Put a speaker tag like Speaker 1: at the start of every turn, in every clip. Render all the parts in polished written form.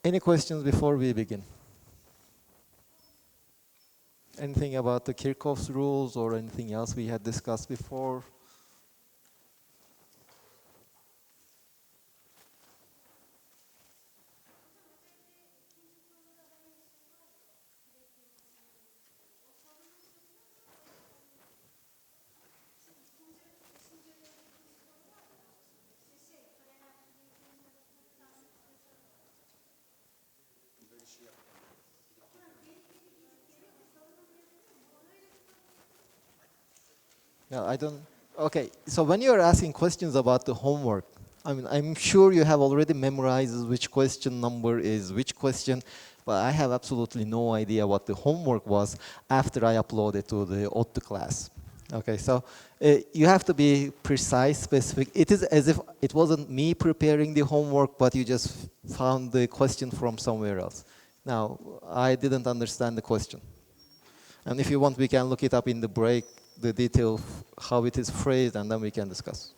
Speaker 1: Any questions before we begin? Anything about the Kirchhoff's rules or anything else we had discussed before? No, I don't. Okay, so when you're asking questions about the homework, I mean, I'm sure you have already memorized which question number is which question, but I have absolutely no idea what the homework was after I uploaded to the Altuğ class. Okay, so you have to be precise, specific. It is as if it wasn't me preparing the homework, but you just found the question from somewhere else. Now, I didn't understand the question. And if you want, we can look it up in the break, the detail of how it is phrased, and then we can discuss.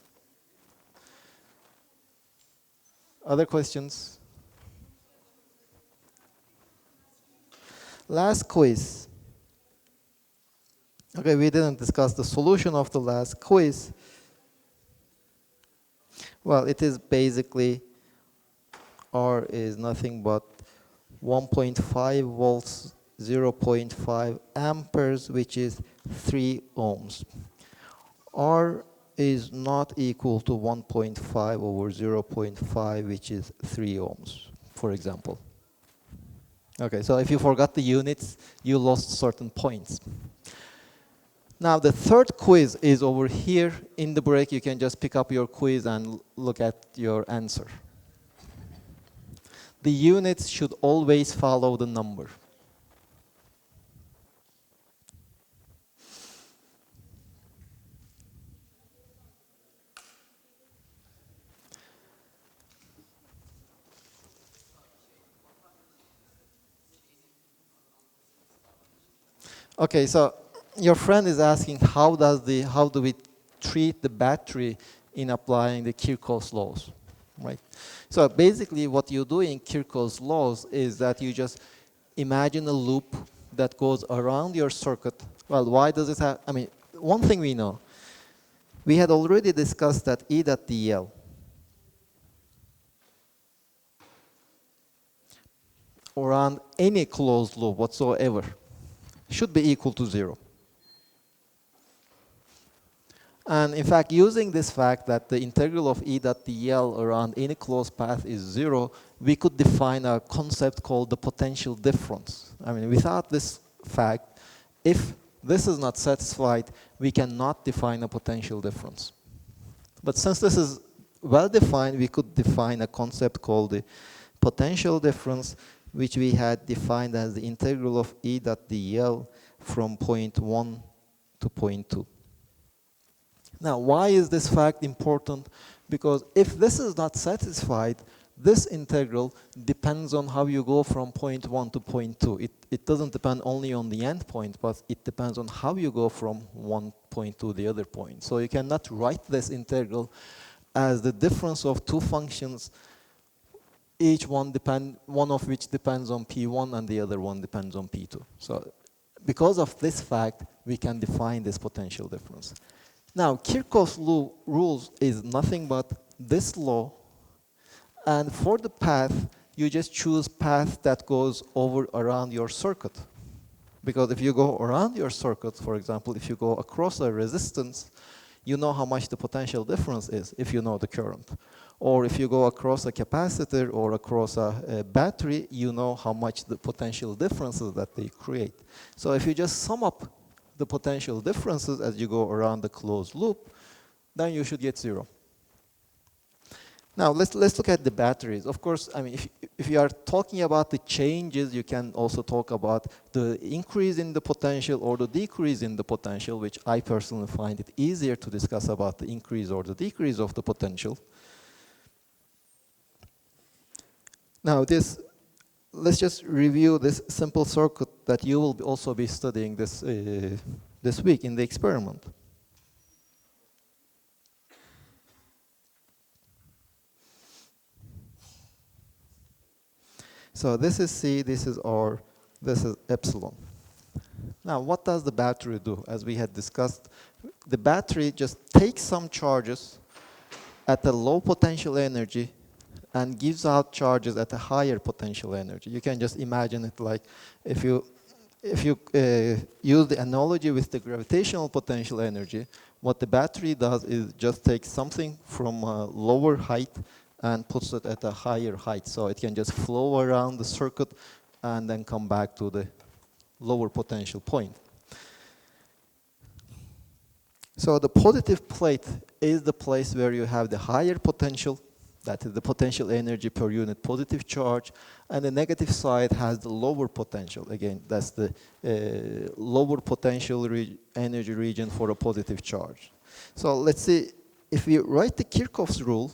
Speaker 1: Other questions? Last quiz. Okay, we didn't discuss the solution of the last quiz. Well, it is basically R is nothing but 1.5 volts, 0.5 amperes, which is 3 ohms. R is not equal to 1.5 over 0.5, which is 3 ohms, for example. Okay, so if you forgot the units, you lost certain points. Now, the third quiz is over here. In the break, you can just pick up your quiz and look at your answer. The units should always follow the number. Okay, so your friend is asking how do we treat the battery in applying the Kirchhoff's laws, right? So basically what you do in Kirchhoff's laws is that you just imagine a loop that goes around your circuit. Well, why does it have, I mean, one thing we know, we had already discussed that E.dl around any closed loop whatsoever should be equal to 0. And in fact, using this fact that the integral of E.dl around any closed path is 0, we could define a concept called the potential difference. I mean, without this fact, if this is not satisfied, we cannot define a potential difference. But since this is well defined, we could define a concept called the potential difference, which we had defined as the integral of E.dl from point 1 to point 2. Now, why is this fact important? Because if this is not satisfied, this integral depends on how you go from point 1 to point 2. It doesn't depend only on the end point, but it depends on how you go from one point to the other point. So you cannot write this integral as the difference of two functions, each one of which depends on P1 and the other one depends on P2. So because of this fact, we can define this potential difference. Now, Kirchhoff's rules is nothing but this law, and for the path, you just choose path that goes around your circuit. Because if you go around your circuit, for example, if you go across a resistance, you know how much the potential difference is if you know the current. Or if you go across a capacitor or across a battery, you know how much the potential differences that they create. So if you just sum up the potential differences as you go around the closed loop, then you should get 0. Now let's look at the batteries. Of course, I mean, if you are talking about the changes, you can also talk about the increase in the potential or the decrease in the potential, which I personally find it easier to discuss about the increase or the decrease of the potential. Now let's just review this simple circuit that you will also be studying this week in the experiment. So this is C, this is R, this is epsilon. Now, what does the battery do? As we had discussed, the battery just takes some charges at a low potential energy and gives out charges at a higher potential energy. You can just imagine it like if you use the analogy with the gravitational potential energy, what the battery does is just take something from a lower height and puts it at a higher height. So it can just flow around the circuit and then come back to the lower potential point. So the positive plate is the place where you have the higher potential, that is the potential energy per unit positive charge, and the negative side has the lower potential. Again, that's the lower potential energy region for a positive charge. So let's see, if we write the Kirchhoff's rule,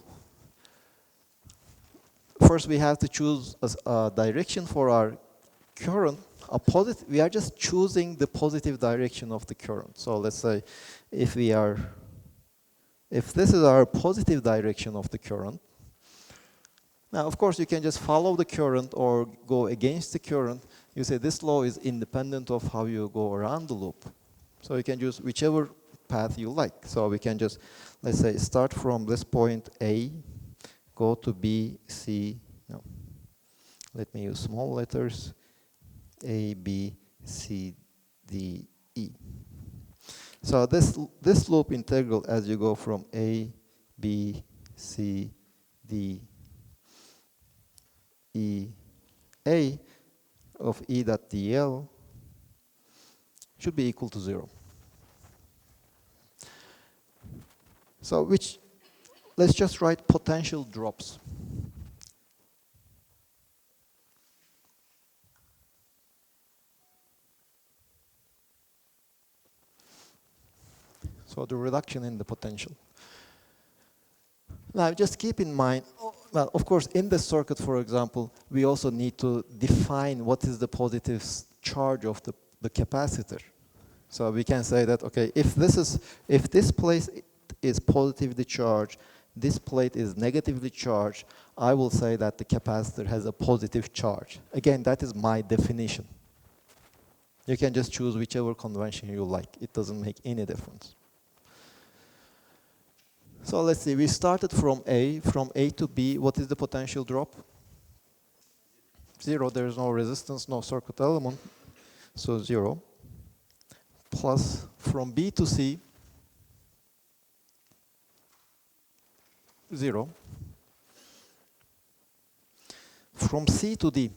Speaker 1: first we have to choose a direction for our current. We are just choosing the positive direction of the current. So let's say if this is our positive direction of the current, now of course you can just follow the current or go against the current. You say this law is independent of how you go around the loop. So you can use whichever path you like. So we can just, let's say, start from this point A, go to B, C, no. Let me use small letters. A, B, C, D, E. So this loop integral as you go from A, B, C, D, E, A of E dot dl should be equal to 0. So let's just write potential drops. So the reduction in the potential. Now just keep in mind, well, of course, in the circuit, for example, we also need to define what is the positive charge of the capacitor. So we can say that, okay, if this plate is positively charged, this plate is negatively charged, I will say that the capacitor has a positive charge. Again, that is my definition. You can just choose whichever convention you like. It doesn't make any difference. So let's see, we started from A to B. What is the potential drop? 0, there is no resistance, no circuit element, so 0. Plus from B to C, 0. From C to D.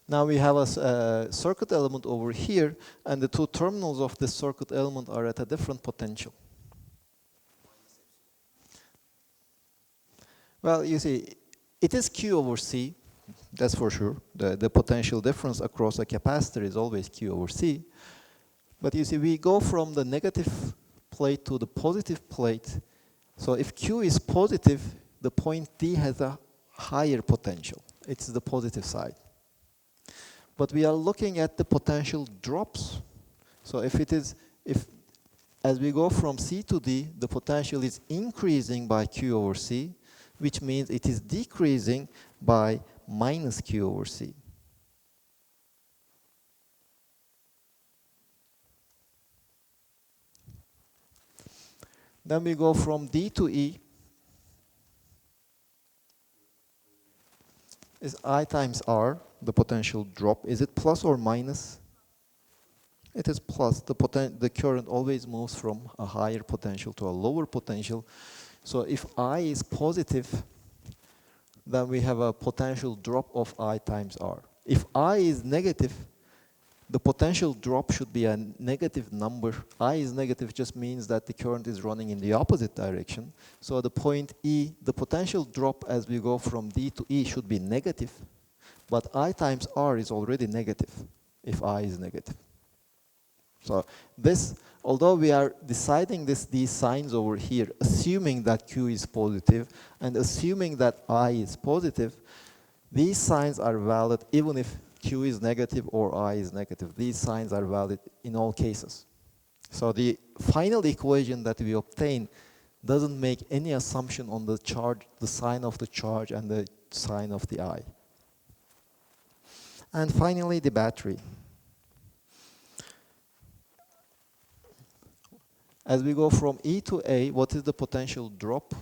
Speaker 1: Now we have a circuit element over here, and the two terminals of this circuit element are at a different potential. Well, you see, it is Q over C, that's for sure. The potential difference across a capacitor is always Q over C. But you see, we go from the negative plate to the positive plate. So if Q is positive, the point D has a higher potential. It's the positive side. But we are looking at the potential drops. So if as we go from C to D, the potential is increasing by Q over C, which means it is decreasing by minus Q over C. Then we go from D to E. Is I times R, the potential drop. Is it plus or minus? It is plus. The current always moves from a higher potential to a lower potential. So if I is positive, then we have a potential drop of I times R. If I is negative, the potential drop should be a negative number. I is negative just means that the current is running in the opposite direction. So the point E, the potential drop as we go from D to E should be negative. But I times R is already negative if I is negative. So this, although we are deciding these signs over here, assuming that Q is positive and assuming that I is positive, these signs are valid even if Q is negative or I is negative. These signs are valid in all cases. So the final equation that we obtain doesn't make any assumption on the charge, the sign of the charge and the sign of the I. And finally, the battery. As we go from E to A, what is the potential drop?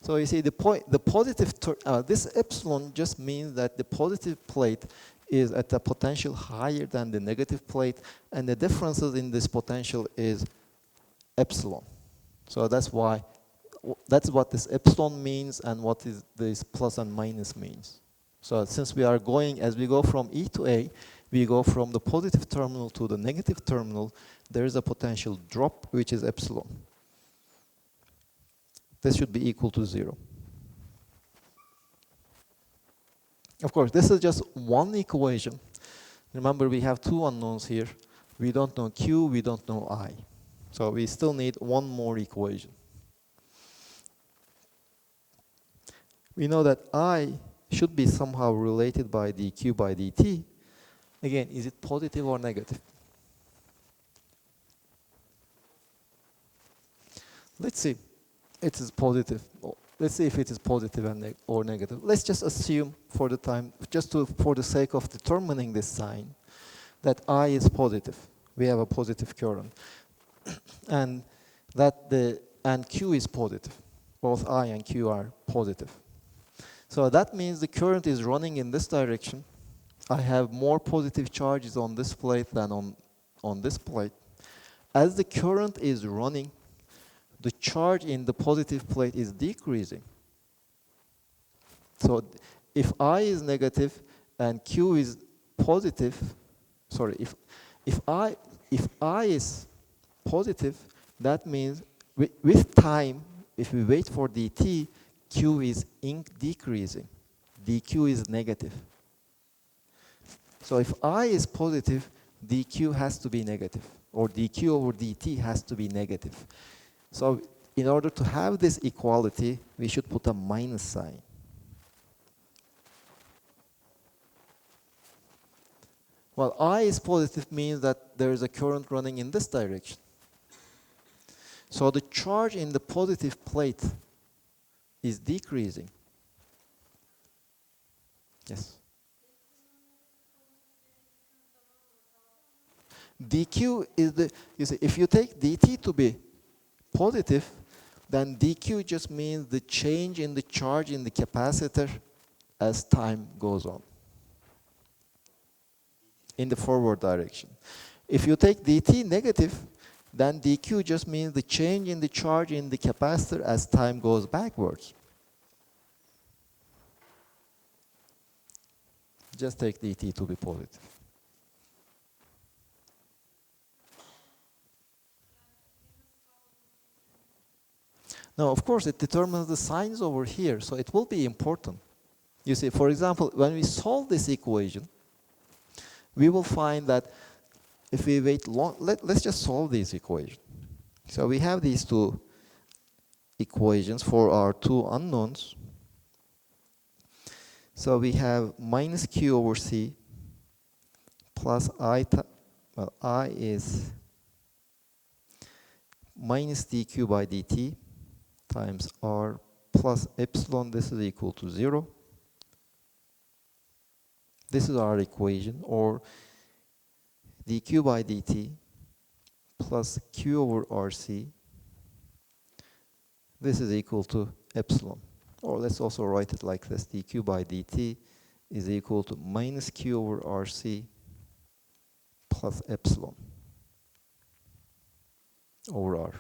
Speaker 1: So you see the positive, this epsilon just means that the positive plate is at a potential higher than the negative plate, and the differences in this potential is epsilon. So that's why, that's what this epsilon means and what is this plus and minus means. So since we are going, as we go from E to A, we go from the positive terminal to the negative terminal, there is a potential drop, which is epsilon. This should be equal to 0. Of course, this is just one equation. Remember, we have two unknowns here. We don't know Q, we don't know I. So we still need one more equation. We know that I should be somehow related by dq by dt. Again, is it positive or negative? Let's see. It is positive. Let's see if it is positive and or negative. Let's just assume for the time, for the sake of determining this sign, that I is positive. We have a positive current, and and Q is positive. Both I and Q are positive. So that means the current is running in this direction. I have more positive charges on this plate than on this plate. As the current is running, the charge in the positive plate is decreasing. So if I is negative and Q is positive, sorry, if I is positive, that means with time, if we wait for dt, Q is decreasing. dq is negative. So if I is positive, dq has to be negative, or dq over dt has to be negative. So in order to have this equality, we should put a minus sign. Well, I is positive means that there is a current running in this direction. So the charge in the positive plate is decreasing. Yes. dq is you see, if you take dt to be positive, then dq just means the change in the charge in the capacitor as time goes on in the forward direction. If you take dt negative, then dq just means the change in the charge in the capacitor as time goes backwards. Just take dt to be positive. Now, of course, it determines the signs over here, so it will be important. You see, for example, when we solve this equation, we will find that if we wait long, let's just solve this equation. So we have these two equations for our two unknowns. So we have minus q over c plus I is minus dq by dt times r plus epsilon. This is equal to 0. This is our equation, or dq by dt plus q over rc. This is equal to epsilon. Or let's also write it like this. dq by dt is equal to minus q over rc plus epsilon over r.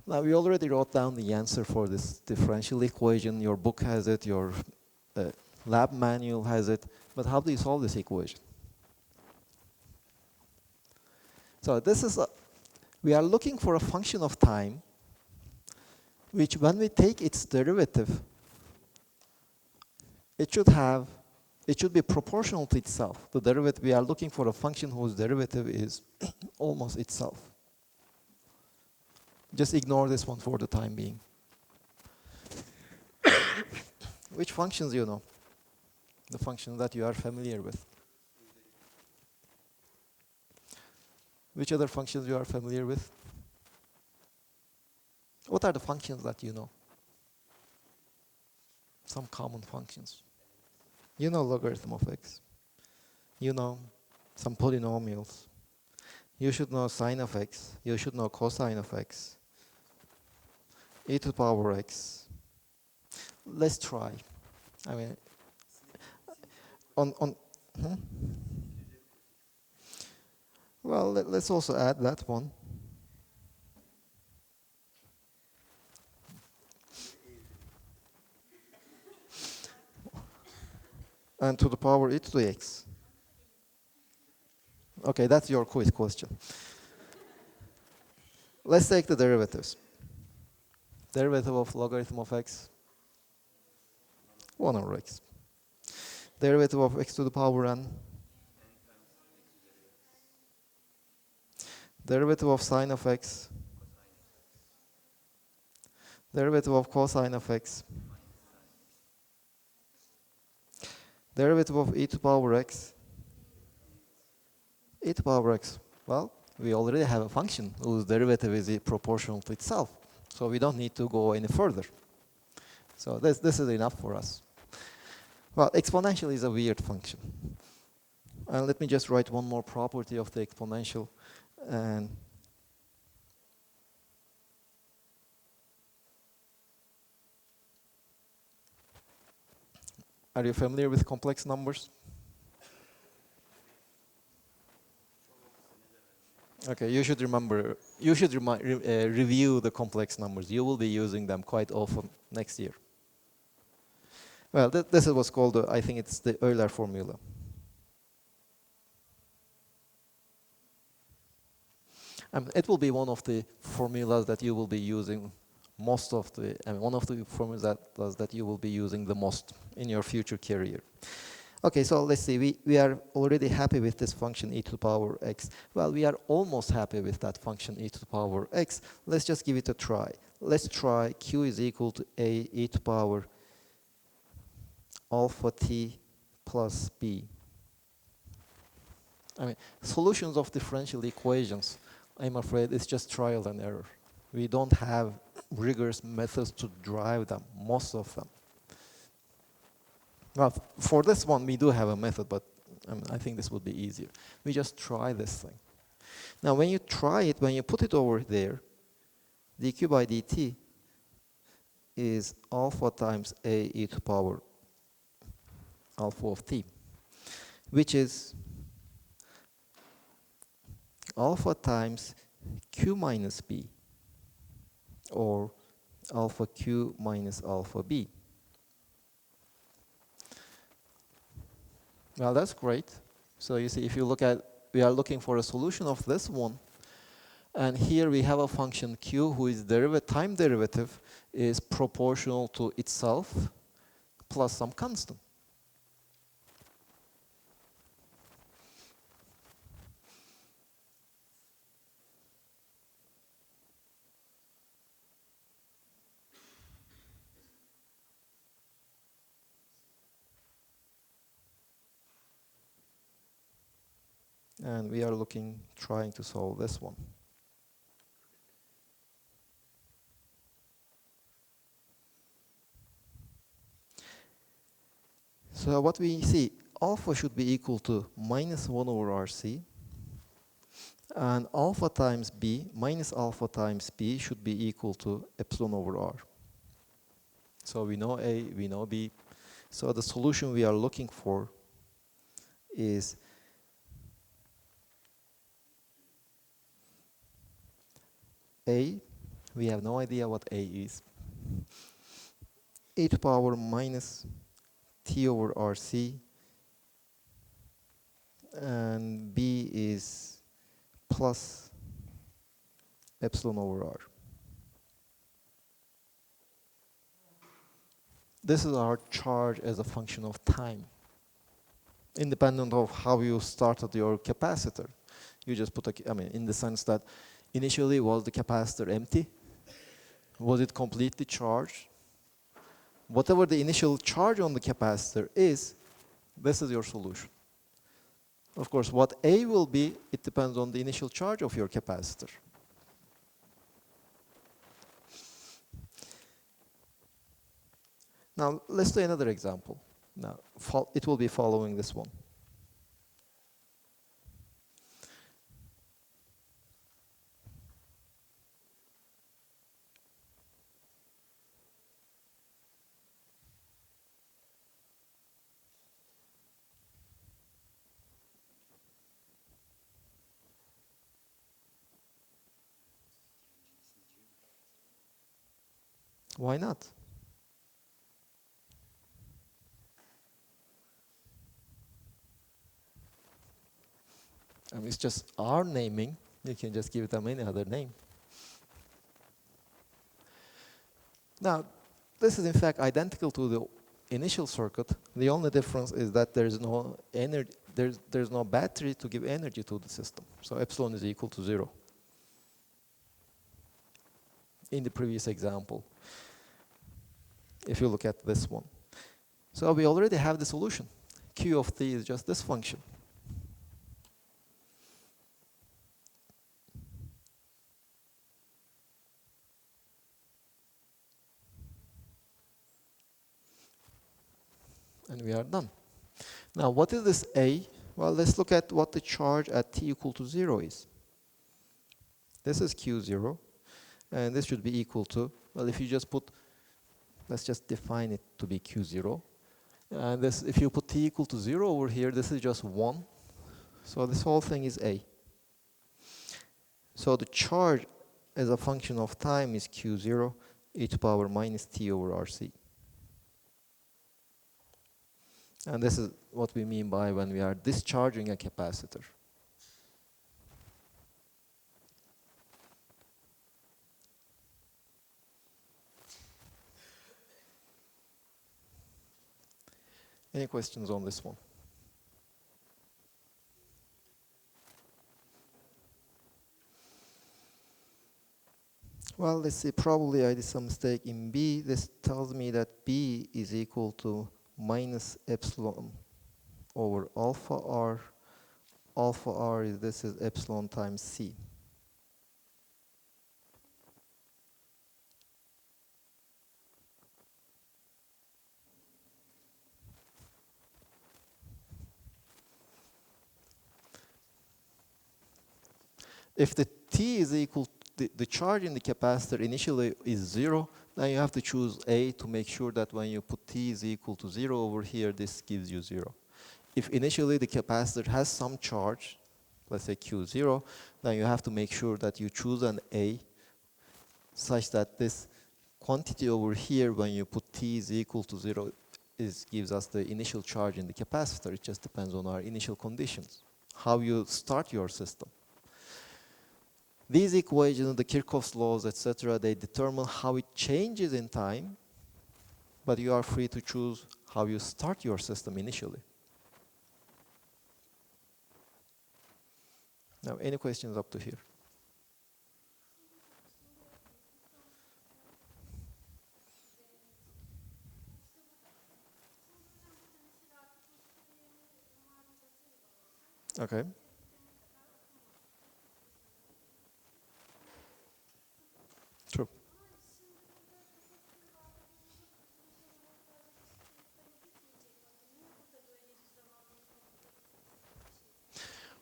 Speaker 1: Now, we already wrote down the answer for this differential equation. Your book has it, your lab manual has it. But how do you solve this equation? So this is we are looking for a function of time, which when we take its derivative, it should be proportional to itself. The derivative, we are looking for a function whose derivative is almost itself. Just ignore this one for the time being. Which functions you know? The functions that you are familiar with. Which other functions you are familiar with? What are the functions that you know? Some common functions. You know logarithm of x. You know some polynomials. You should know sine of x. You should know cosine of x. E to the power x. Let's try. I mean, hmm? Well, let's also add that one. And to the power e to the x. Okay, that's your quiz question. Let's take the derivatives. Derivative of logarithm of x, 1 over x. Derivative of x to the power n. Derivative of sine of x. Derivative of cosine of x. Derivative of e to the power x. E to the power x. Well, we already have a function whose derivative is proportional to itself. So we don't need to go any further. So this is enough for us. Well, exponential is a weird function. And let me just write one more property of the exponential. And are you familiar with complex numbers? Okay, you should remember, review the complex numbers. You will be using them quite often next year. Well, this is what's called, I think it's the Euler formula. It will be one of the formulas that you will be using most of the, one of the formulas that you will be using the most in your future career. Okay, so let's see, we are already happy with this function e to the power x. Well, we are almost happy with that function e to the power x. Let's just give it a try. Let's try q is equal to a e to the power alpha t plus b. I mean, solutions of differential equations, I'm afraid it's just trial and error. We don't have rigorous methods to drive them, most of them. Well, for this one, we do have a method, but I think this would be easier. We just try this thing. Now, when you try it, when you put it over there, dq by dt is alpha times a e to the power alpha of t, which is alpha times q minus b, or alpha q minus alpha b. Well, that's great. So you see, if you look at, we are looking for a solution of this one. And here we have a function q whose time derivative is proportional to itself plus some constant. And we are trying to solve this one. So what we see, alpha should be equal to minus 1 over RC. And alpha times b minus alpha times b should be equal to epsilon over r. So we know A, we know B. So the solution we are looking for is A, we have no idea what A is. E to the power minus T over RC. And B is plus epsilon over R. This is our charge as a function of time, independent of how you started your capacitor. You just put in the sense that initially, was the capacitor empty? Was it completely charged? Whatever the initial charge on the capacitor is, This is your solution. Of course, what A will be, it depends on the initial charge of your capacitor. Now, let's do another example. Now, it will be following this one. Why not? I mean, it's just our naming. You can just give them any other name. Now, this is in fact identical to the initial circuit. The only difference is that there's no energy, there's no battery to give energy to the system. So epsilon is equal to 0 in the previous example, if you look at this one. So we already have the solution. Q of t is just this function. And we are done. Now, what is this A? Well, let's look at what the charge at t equal to 0 is. This is Q0, and this should be equal to, well, if you just put, let's just define it to be Q0. And this, if you put t equal to 0 over here, this is just 1. So this whole thing is A. So the charge as a function of time is Q0 e to power minus t over RC. And this is what we mean by when we are discharging a capacitor. Any questions on this one? Well, let's see, probably I did some mistake in B. This tells me that B is equal to minus epsilon over alpha R. Alpha R is, this is epsilon times C. If the T is equal, the charge in the capacitor initially is 0, then you have to choose A to make sure that when you put T is equal to 0 over here, this gives you 0. If initially the capacitor has some charge, let's say Q0, then you have to make sure that you choose an A such that this quantity over here, when you put T is equal to 0, gives us the initial charge in the capacitor. It just depends on our initial conditions, how you start your system. These equations, the Kirchhoff's laws, etc., they determine how it changes in time, but you are free to choose how you start your system initially. Now, any questions up to here? Okay. True.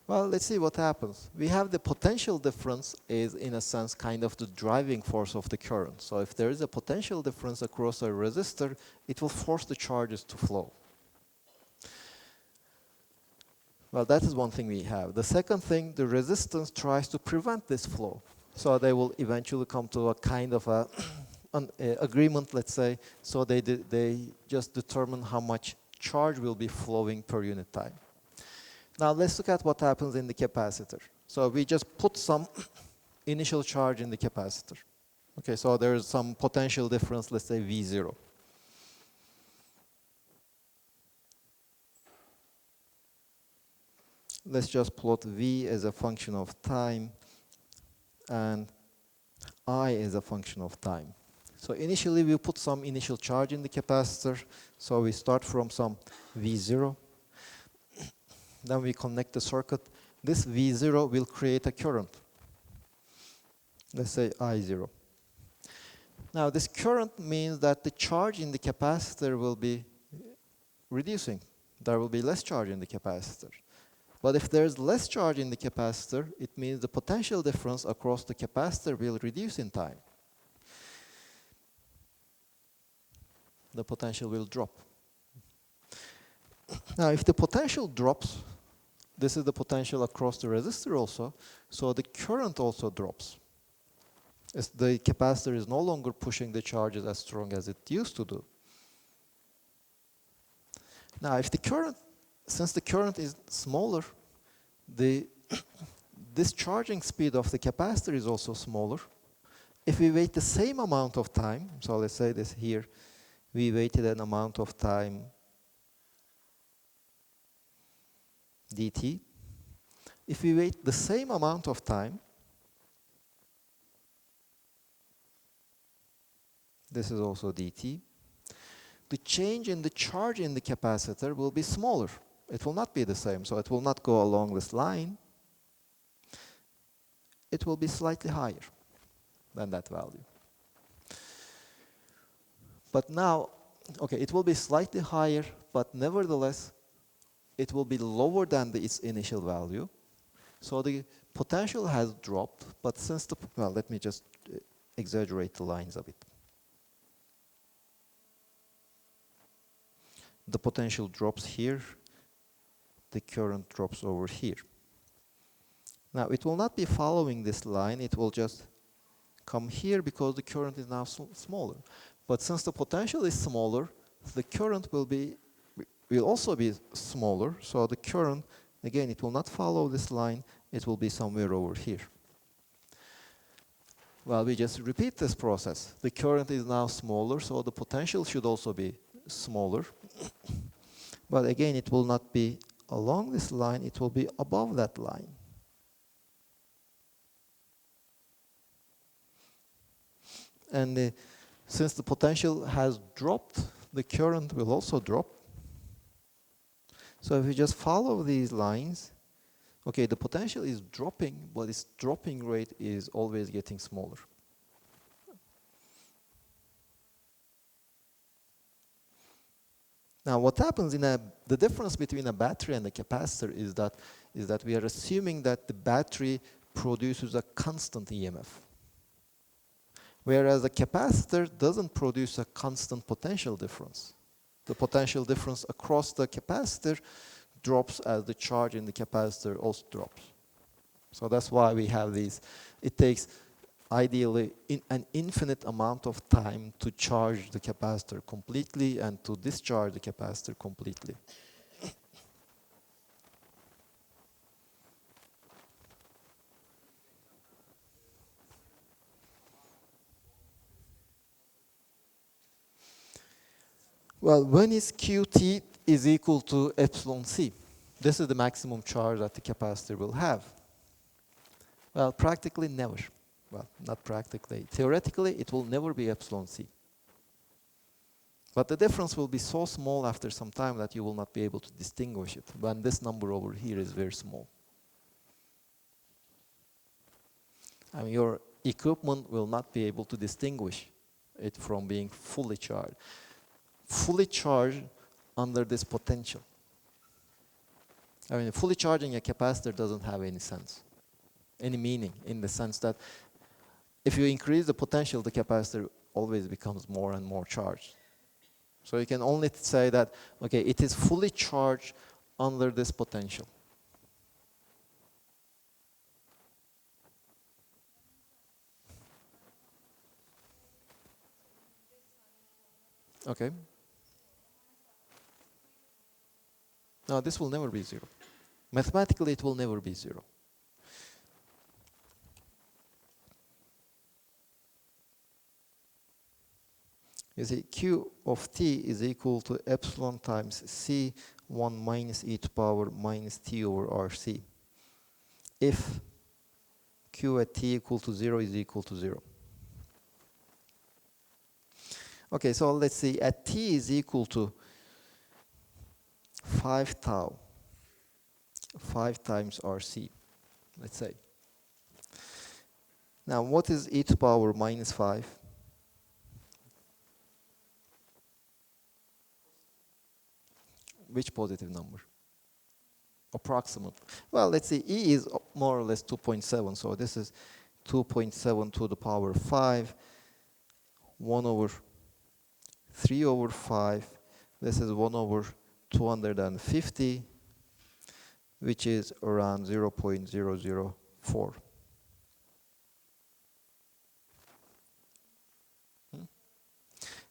Speaker 1: Well, let's see what happens. We have the potential difference is, in a sense, kind of the driving force of the current. So if there is a potential difference across a resistor, it will force the charges to flow. Well, that is one thing we have. The second thing, the resistance tries to prevent this flow. So they will eventually come to a kind of an agreement, let's say. So they just determine how much charge will be flowing per unit time. Now let's look at what happens in the capacitor. So we just put some initial charge in the capacitor. Okay, so there is some potential difference, let's say V0. Let's just plot V as a function of time and I as a function of time. So initially we put some initial charge in the capacitor. So we start from some V0. Then we connect the circuit. This V0 will create a current. Let's say I0. Now this current means that the charge in the capacitor will be reducing. There will be less charge in the capacitor. But if there's less charge in the capacitor, it means the potential difference across the capacitor will reduce in time. The potential will drop. Now if the potential drops, this is the potential across the resistor also, so the current also drops. As the capacitor is no longer pushing the charges as strong as it used to do. Now if the current, since the current is smaller, the discharging speed of the capacitor is also smaller. If we wait the same amount of time, so let's say this here, we waited an amount of time dt. If we wait the same amount of time, this is also dt, the change in the charge in the capacitor will be smaller. It will not be the same, so it will not go along this line. It will be slightly higher than that value. But now, okay, it will be slightly higher, but nevertheless, it will be lower than its initial value. So the potential has dropped, but since the, well, let me just exaggerate the lines a bit. The potential drops here, the current drops over here. Now it will not be following this line, it will just come here because the current is now smaller. But since the potential is smaller, the current will also be smaller, so the current, again, it will not follow this line, it will be somewhere over here. Well, we just repeat this process. The current is now smaller, so the potential should also be smaller. But again, it will not be along this line, it will be above that line. And since the potential has dropped, the current will also drop. So if we just follow these lines, okay, the potential is dropping, but its dropping rate is always getting smaller. Now what happens the difference between a battery and a capacitor is that we are assuming that the battery produces a constant EMF. Whereas a capacitor doesn't produce a constant potential difference. The potential difference across the capacitor drops as the charge in the capacitor also drops. So that's why we have these. It takes ideally an infinite amount of time to charge the capacitor completely and to discharge the capacitor completely. Well, when is Qt is equal to epsilon c? This is the maximum charge that the capacitor will have. Well, practically never. Well, not practically. Theoretically, it will never be epsilon c. But the difference will be so small after some time that you will not be able to distinguish it. When this number over here is very small. I mean, your equipment will not be able to distinguish it from being fully charged. Fully charged under this potential. I mean, fully charging a capacitor doesn't have any sense, any meaning, in the sense that if you increase the potential, the capacitor always becomes more and more charged. So you can only say that, okay, it is fully charged under this potential. Okay. No, this will never be zero. Mathematically, it will never be zero. You see, Q of t is equal to epsilon times c 1 minus e to power minus t over rc. If Q at t equal to 0 is equal to 0. Okay, so let's see, at t is equal to 5 tau, 5 times RC, let's say. Now, what is e to power minus 5? Which positive number? Approximate. Well, let's see, e is more or less 2.7, so this is 2.7 to the power 5, 1 over 3 over 5. This is 1 over 250, which is around 0.004.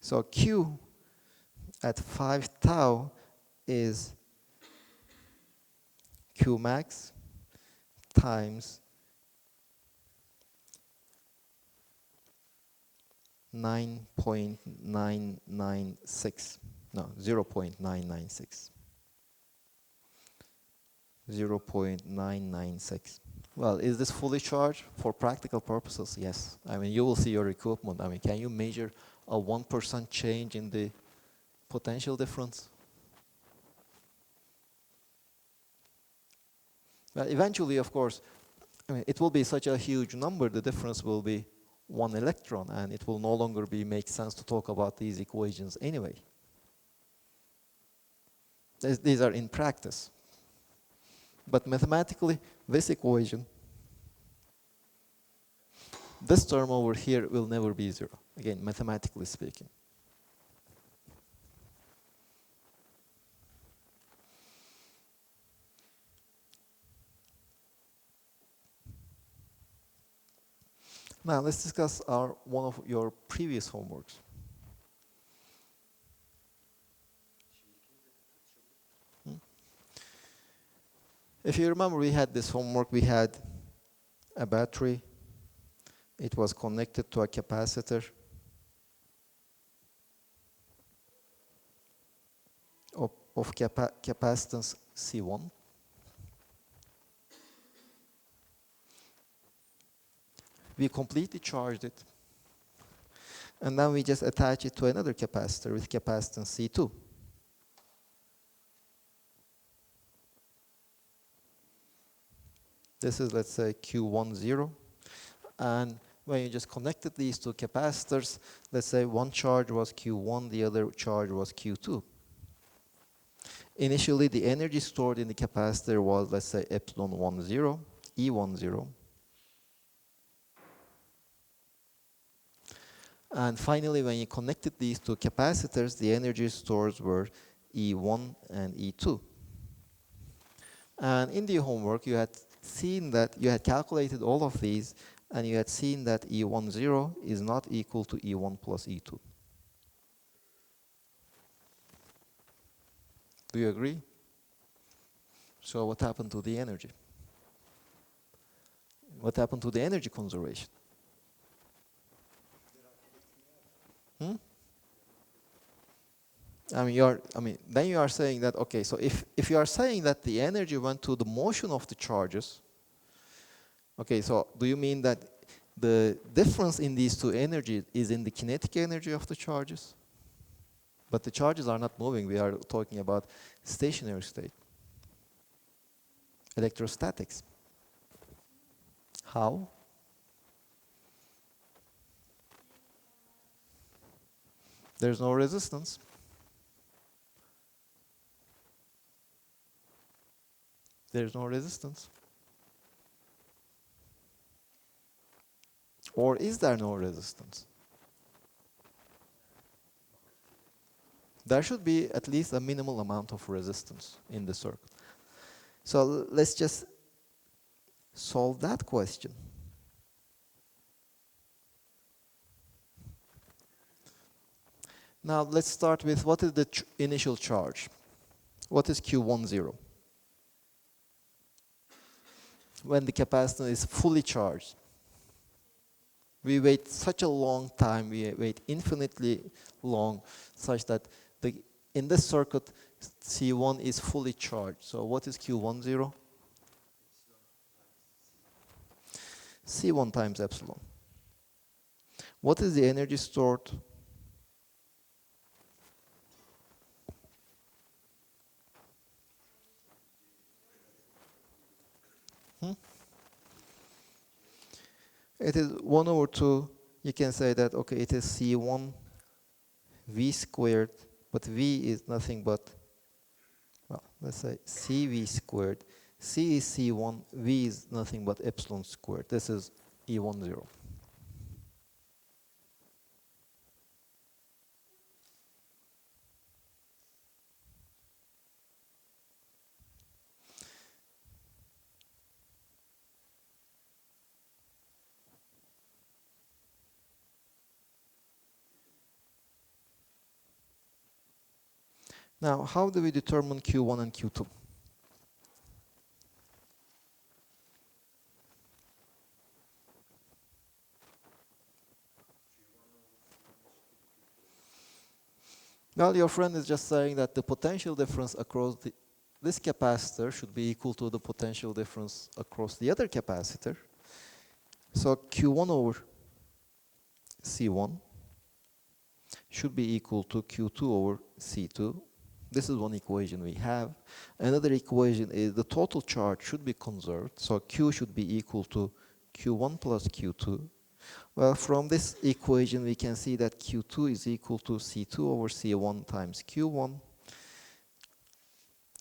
Speaker 1: So Q at 5 tau is Q max times 9.996. No, 0.996. 0.996. Well, is this fully charged? For practical purposes, yes. I mean, you will see your equipment. I mean, can you measure a 1% change in the potential difference? Well, eventually, of course, I mean, it will be such a huge number, the difference will be 1 electron, and it will no longer make sense to talk about these equations anyway. These are in practice. But mathematically, this equation, this term over here will never be 0. Again, mathematically speaking. Now let's discuss one of your previous homeworks. If you remember, we had this homework, we had a battery. It was connected to a capacitor of capacitance C1. We completely charged it. And then we just attach it to another capacitor with capacitance C2. This is, let's say, Q10. And when you just connected these two capacitors, let's say one charge was Q1, the other charge was Q2. Initially, the energy stored in the capacitor was, let's say, epsilon 10, E10. And finally, when you connected these two capacitors, the energy stores were E1 and E2. And in the homework, you had seen that you had calculated all of these, and you had seen that E10 is not equal to E1 plus E2. Do you agree? So what happened to the energy? What happened to the energy conservation? Then you are saying that, okay, so if you are saying that the energy went to the motion of the charges, okay, so do you mean that the difference in these two energies is in the kinetic energy of the charges? But the charges are not moving, we are talking about stationary state. Electrostatics. How? There's no resistance. There's no resistance. Or is there no resistance? There should be at least a minimal amount of resistance in the circuit. So let's just solve that question. Now let's start with what is the initial charge? What is Q10? When the capacitor is fully charged. We wait such a long time, we wait infinitely long, such that in this circuit, C1 is fully charged. So what is Q10? C1 times epsilon. What is the energy stored? It is 1 over 2. You can say that, okay, it is C1 V squared, but V is nothing but, well, let's say CV squared. C is C1, V is nothing but epsilon squared. This is E10. Now, how do we determine Q1 and Q2? Well, your friend is just saying that the potential difference across this capacitor should be equal to the potential difference across the other capacitor. So Q1 over C1 should be equal to Q2 over C2. This is one equation we have. Another equation is the total charge should be conserved. So Q should be equal to Q1 plus Q2. Well, from this equation, we can see that Q2 is equal to C2 over C1 times Q1.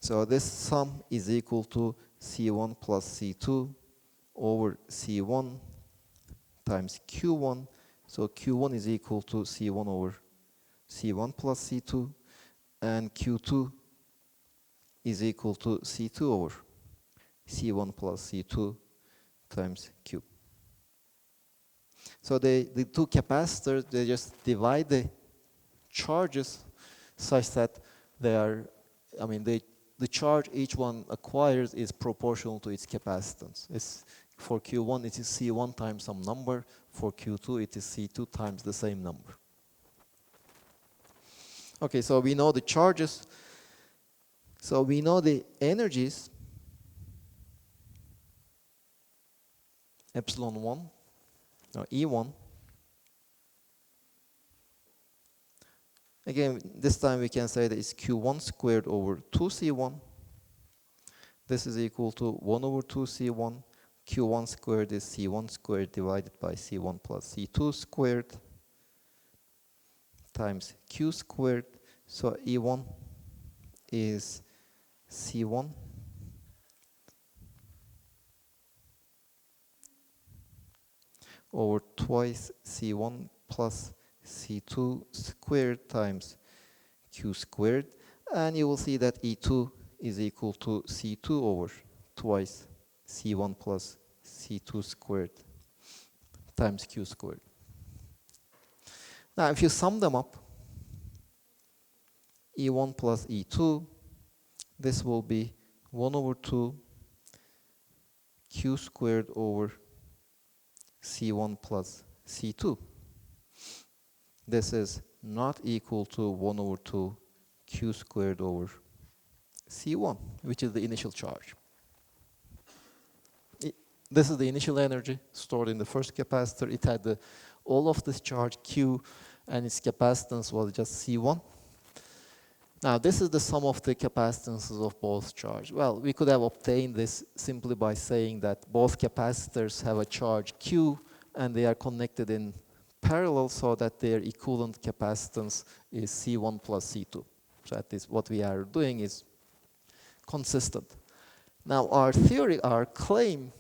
Speaker 1: So this sum is equal to C1 plus C2 over C1 times Q1. So Q1 is equal to C1 over C1 plus C2. And Q2 is equal to C2 over C1 plus C2 times Q. So the two capacitors, they just divide the charges such that they are, I mean, the charge each one acquires is proportional to its capacitance. For Q1, it is C1 times some number. For Q2, it is C2 times the same number. Okay, so we know the charges. So we know the energies. Epsilon 1, or E1. Again, this time we can say that it's Q1 squared over 2C1. This is equal to 1 over 2C1. Q1 squared is C1 squared divided by C1 plus C2 squared times Q squared. So E1 is C1 over twice C1 plus C2 squared times Q squared. And you will see that E2 is equal to C2 over twice C1 plus C2 squared times Q squared. Now, if you sum them up, E1 plus E2, this will be 1 over 2 Q squared over C1 plus C2. This is not equal to 1 over 2 Q squared over C1, which is the initial charge. This is the initial energy stored in the first capacitor. It had all of this charge Q, and its capacitance was just C1. Now, this is the sum of the capacitances of both charge. Well, we could have obtained this simply by saying that both capacitors have a charge Q, and they are connected in parallel so that their equivalent capacitance is C1 plus C2. So that is what we are doing is consistent. Now, our theory, our claim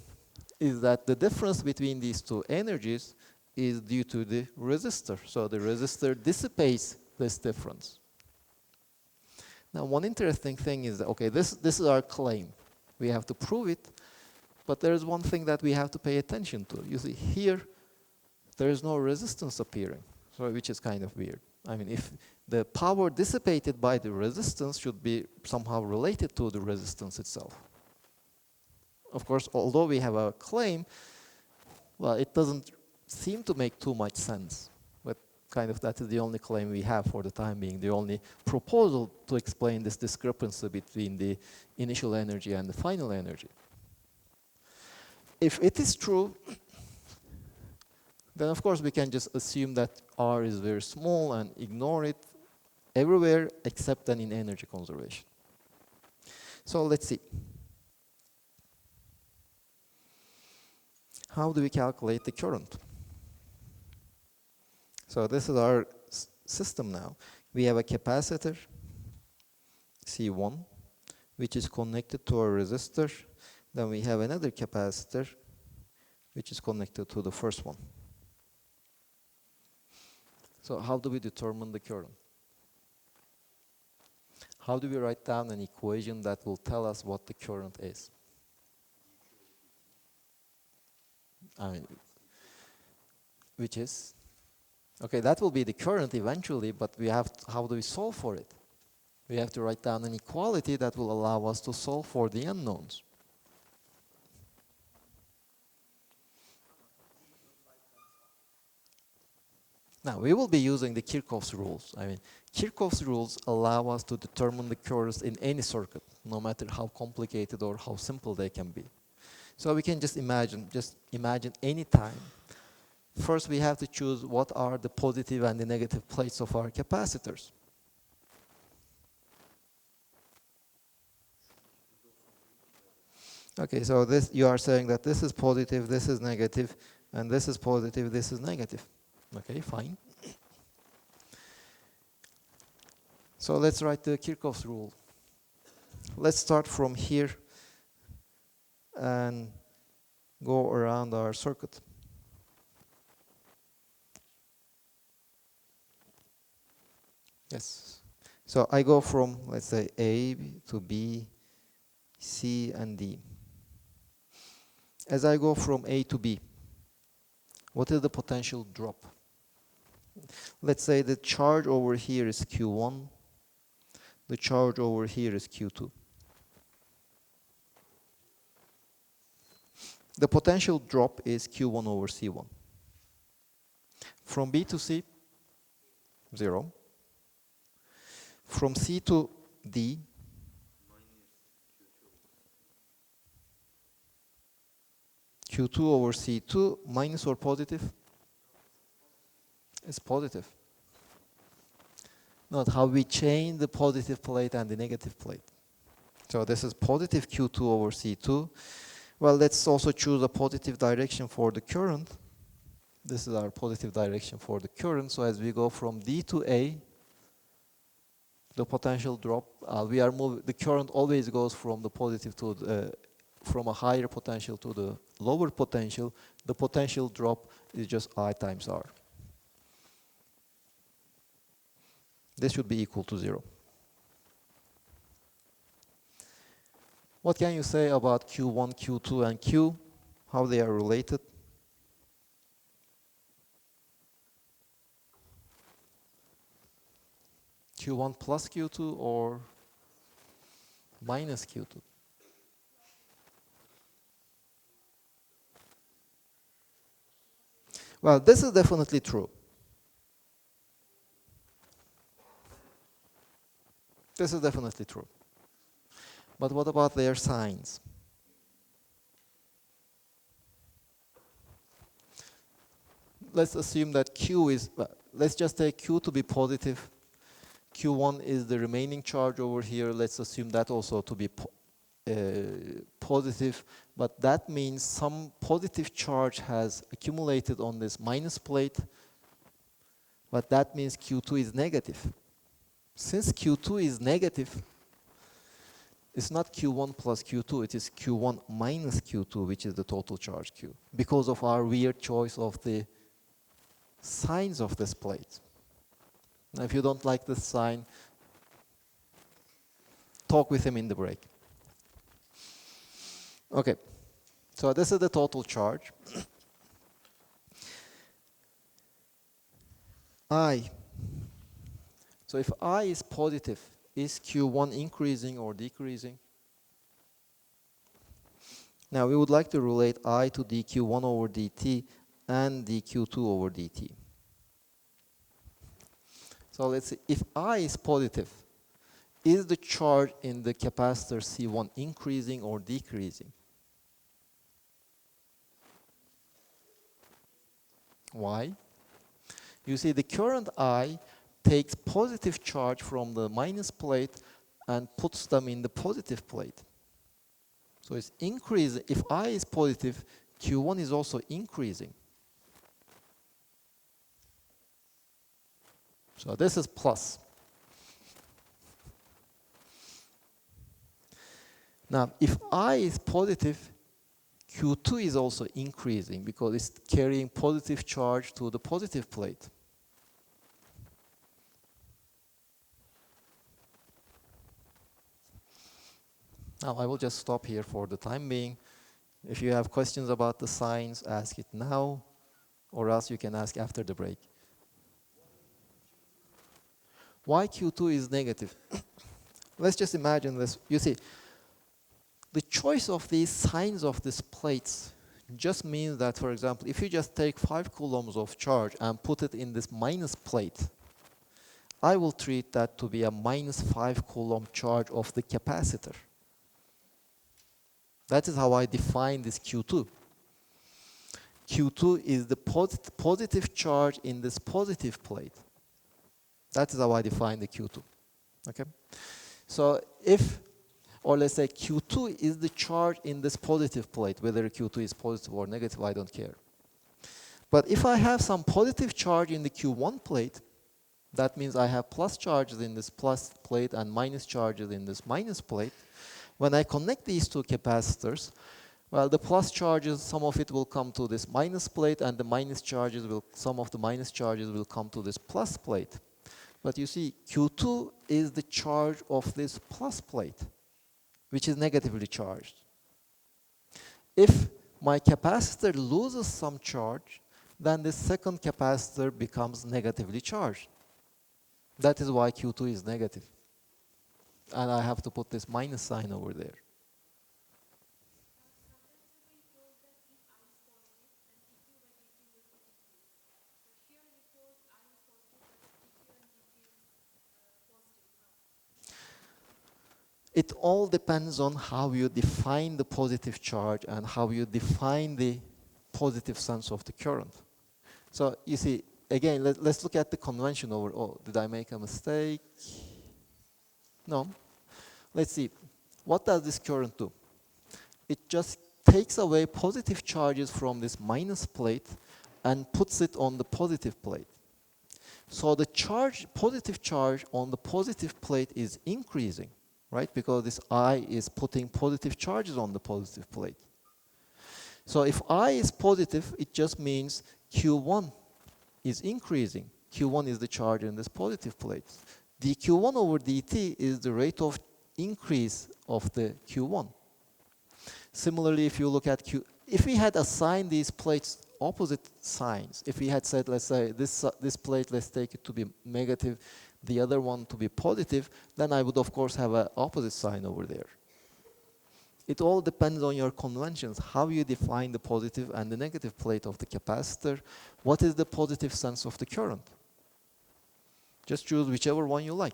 Speaker 1: is that the difference between these two energies is due to the resistor. So the resistor dissipates this difference. Now, one interesting thing is that, okay, this is our claim. We have to prove it, but there is one thing that we have to pay attention to. You see, here, there is no resistance appearing, so which is kind of weird. I mean, if the power dissipated by the resistance should be somehow related to the resistance itself. Of course, although we have a claim, well, it doesn't seem to make too much sense. But kind of that is the only claim we have for the time being, the only proposal to explain this discrepancy between the initial energy and the final energy. If it is true, then of course we can just assume that R is very small and ignore it everywhere except then in energy conservation. So let's see. How do we calculate the current? So this is our system now. We have a capacitor, C1, which is connected to a resistor. Then we have another capacitor, which is connected to the first one. So how do we determine the current? How do we write down an equation that will tell us what the current is? I mean, which is? Okay, that will be the current eventually, but we have how do we solve for it? We have to write down an equality that will allow us to solve for the unknowns. Now, we will be using the Kirchhoff's rules. I mean, Kirchhoff's rules allow us to determine the currents in any circuit, no matter how complicated or how simple they can be. So we can just imagine any time. First, we have to choose what are the positive and the negative plates of our capacitors. Okay, so this, you are saying that this is positive, this is negative, and this is positive, this is negative. Okay, fine. So let's write the Kirchhoff's rule. Let's start from here and go around our circuit. Yes. So I go from, let's say, A to B, C, and D. As I go from A to B, what is the potential drop? Let's say the charge over here is Q1, the charge over here is Q2. The potential drop is Q1 over C1. From B to C, 0. From C to D, Q2 over C2 minus or positive? It's positive. Note how we change the positive plate and the negative plate. So this is positive Q2 over C2. Well, let's also choose a positive direction for the current. This is our positive direction for the current. So as we go from D to A, the potential drop, the current always goes from the positive to the, from a higher potential to the lower potential. The potential drop is just I times R. This should be equal to 0. What can you say about Q1, Q2, and Q? How they are related? Q1 plus Q2 or minus Q2? Well, this is definitely true. This is definitely true. But what about their signs? Let's assume that Q is, let's just take Q to be positive. Q1 is the remaining charge over here. Let's assume that also to be positive. But that means some positive charge has accumulated on this minus plate. But that means Q2 is negative. Since Q2 is negative, it's not Q1 plus Q2, it is Q1 minus Q2, which is the total charge Q, because of our weird choice of the signs of this plate. Now, if you don't like this sign, talk with him in the break. Okay, so this is the total charge. I. So if I is positive, is Q1 increasing or decreasing? Now we would like to relate I to dQ1 over dt and dQ2 over dt. So let's see, if I is positive, is the charge in the capacitor C1 increasing or decreasing? Why? You see, the current I takes positive charge from the minus plate and puts them in the positive plate. So it's increasing. If I is positive, Q1 is also increasing. So this is plus. Now, if I is positive, Q2 is also increasing because it's carrying positive charge to the positive plate. Now, I will just stop here for the time being. If you have questions about the signs, ask it now, or else you can ask after the break. Why Q2 is negative? Let's just imagine this. You see, the choice of these signs of these plates just means that, for example, if you just take 5 coulombs of charge and put it in this minus plate, I will treat that to be a minus 5 coulomb charge of the capacitor. That is how I define this Q2. Q2 is the positive charge in this positive plate. That is how I define the Q2. Okay? So if, or let's say Q2 is the charge in this positive plate, whether Q2 is positive or negative, I don't care. But if I have some positive charge in the Q1 plate, that means I have plus charges in this plus plate and minus charges in this minus plate. When I connect these two capacitors, well, the plus charges, some of it will come to this minus plate, and the minus charges will, some of the minus charges will come to this plus plate. But you see, Q2 is the charge of this plus plate, which is negatively charged. If my capacitor loses some charge, then the second capacitor becomes negatively charged. That is why Q2 is negative. And I have to put this minus sign over there. It all depends on how you define the positive charge and how you define the positive sense of the current. So you see, again, let's look at the convention over, oh, did I make a mistake? No. Let's see, what does this current do? It just takes away positive charges from this minus plate and puts it on the positive plate. So the charge, positive charge on the positive plate is increasing, right? Because this I is putting positive charges on the positive plate. So if I is positive, it just means Q1 is increasing. Q1 is the charge in this positive plate. dQ1 over dt is the rate of increase of the Q1. Similarly, if you look at Q, if we had assigned these plates opposite signs, if we had said, let's say, this plate, let's take it to be negative, the other one to be positive, then I would, of course, have an opposite sign over there. It all depends on your conventions, how you define the positive and the negative plate of the capacitor. What is the positive sense of the current? Just choose whichever one you like.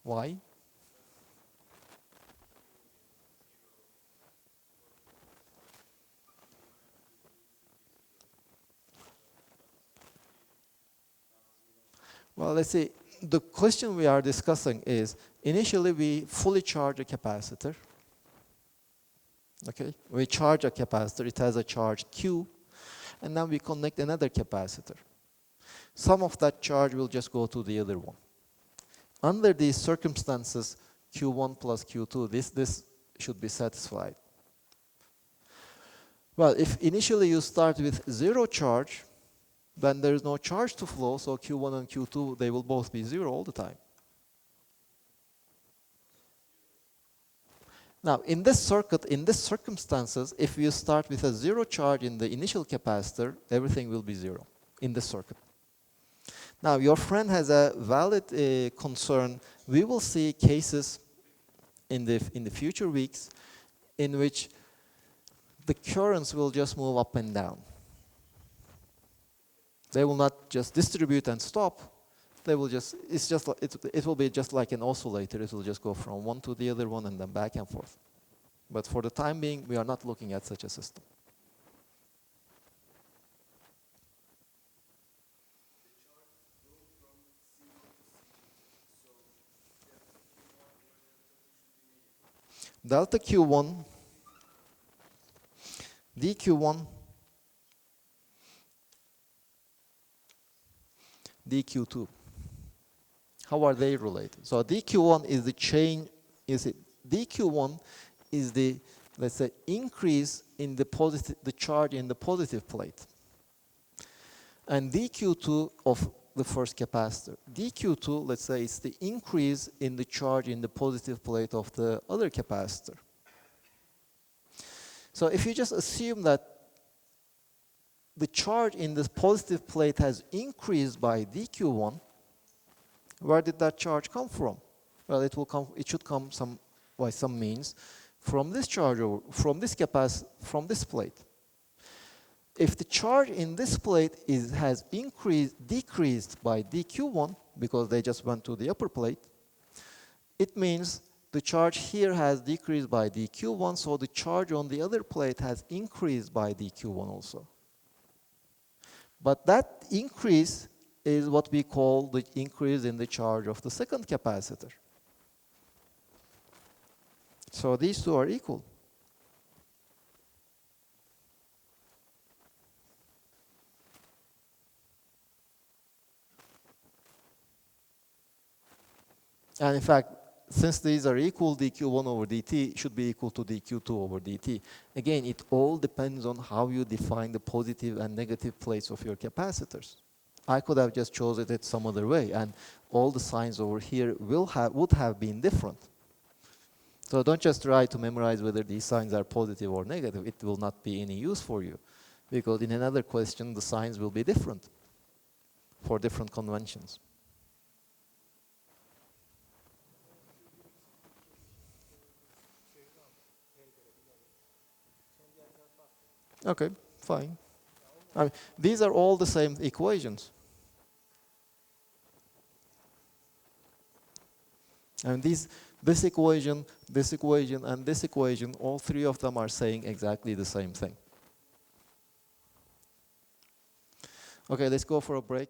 Speaker 1: Why? Well, let's see. The question we are discussing is, initially we fully charge a capacitor. Okay, we charge a capacitor, it has a charge Q, and then we connect another capacitor. Some of that charge will just go to the other one. Under these circumstances, Q1 plus Q2, this should be satisfied. Well, if initially you start with zero charge, then there is no charge to flow, so Q1 and Q2, they will both be zero all the time. Now, in this circuit, in these circumstances, if you start with a zero charge in the initial capacitor, everything will be zero in this circuit. Now, your friend has a valid concern. We will see cases in the future weeks in which the currents will just move up and down. They will not just distribute and stop. They will just, it will be just like an oscillator. It will just go from one to the other one and then back and forth. But for the time being, we are not looking at such a system. delta Q1, dQ1, dQ2. How are they related? So dQ1 is the change, dQ1 is the, let's say, increase in the positive, the charge in the positive plate. And dQ2 of the first capacitor. dQ2, let's say, is the increase in the charge in the positive plate of the other capacitor. So if you just assume that the charge in this positive plate has increased by dQ1, where did that charge come from? Well, it should come by some means from this charge, from this plate. If the charge in this plate has decreased by dQ1, because they just went to the upper plate, it means the charge here has decreased by dQ1, so the charge on the other plate has increased by dQ1 also. But that increase is what we call the increase in the charge of the second capacitor. So these two are equal. And in fact, since these are equal, dQ1 over dt should be equal to dQ2 over dt. Again, it all depends on how you define the positive and negative plates of your capacitors. I could have just chosen it some other way, and all the signs over here would have been different. So don't just try to memorize whether these signs are positive or negative. It will not be any use for you, because in another question, the signs will be different for different conventions. Okay, fine. I mean, these are all the same equations. And this equation, and this equation, all three of them are saying exactly the same thing. Okay, let's go for a break.